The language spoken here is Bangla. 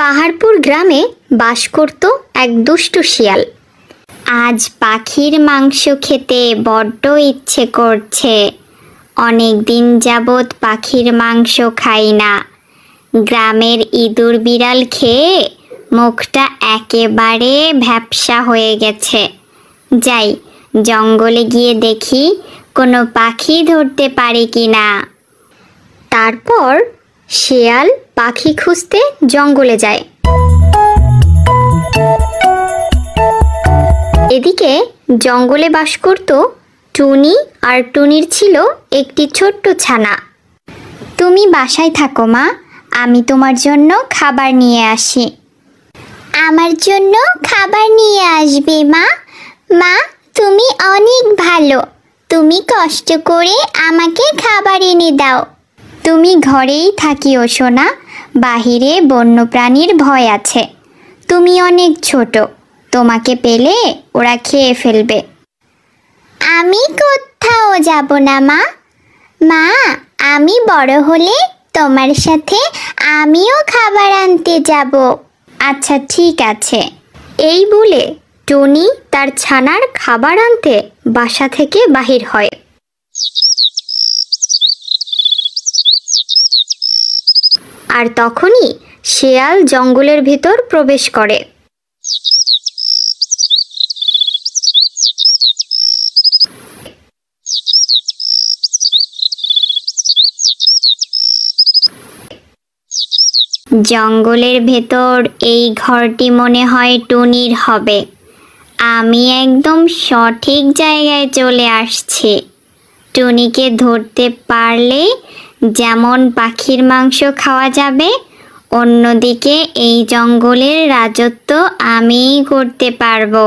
পাহাড়পুর গ্রামে বাস করত এক দুষ্টু শিয়াল। আজ পাখির মাংস খেতে বড্ড ইচ্ছে করছে। অনেক দিন যাবৎ পাখির মাংস খাই না। গ্রামের ইঁদুর বিড়াল খেয়ে মুখটা একেবারে ভ্যাপসা হয়ে গেছে। যাই, জঙ্গলে গিয়ে দেখি কোনো পাখি ধরতে পারি কিনা। তারপর শিয়াল পাখি খুঁজতে জঙ্গলে যায়। এদিকে জঙ্গলে বাস করত টুনি, আর টুনির ছিল একটি ছোট্ট ছানা। তুমি বাসায় থাকো মা, আমি তোমার জন্য খাবার নিয়ে আসি। আমার জন্য খাবার নিয়ে আসবে মা? মা, তুমি অনেক ভালো। তুমি কষ্ট করে আমাকে খাবার এনে দাও। তুমি ঘরেই থাকিও সোনা, বাহিরে বন্যপ্রাণীর ভয় আছে। তুমি অনেক ছোট, তোমাকে পেলে ওরা খেয়ে ফেলবে। আমি কোথাও যাব না মা। মা, আমি বড় হলে তোমার সাথে আমিও খাবার আনতে যাব। আচ্ছা ঠিক আছে। এই বলে টুনি তার ছানার খাবার আনতে বাসা থেকে বাহির হয়। আর তখনই শিয়াল জঙ্গলের ভিতর প্রবেশ করে। জঙ্গলের ভেতর এই ঘরটি মনে হয় টুনির হবে। আমি একদম সঠিক জায়গায় চলে আসছি। টুনিকে ধরতে পারলে যেমন পাখির মাংস খাওয়া যাবে, অন্যদিকে এই জঙ্গলের রাজত্ব আমিই করতে পারবো।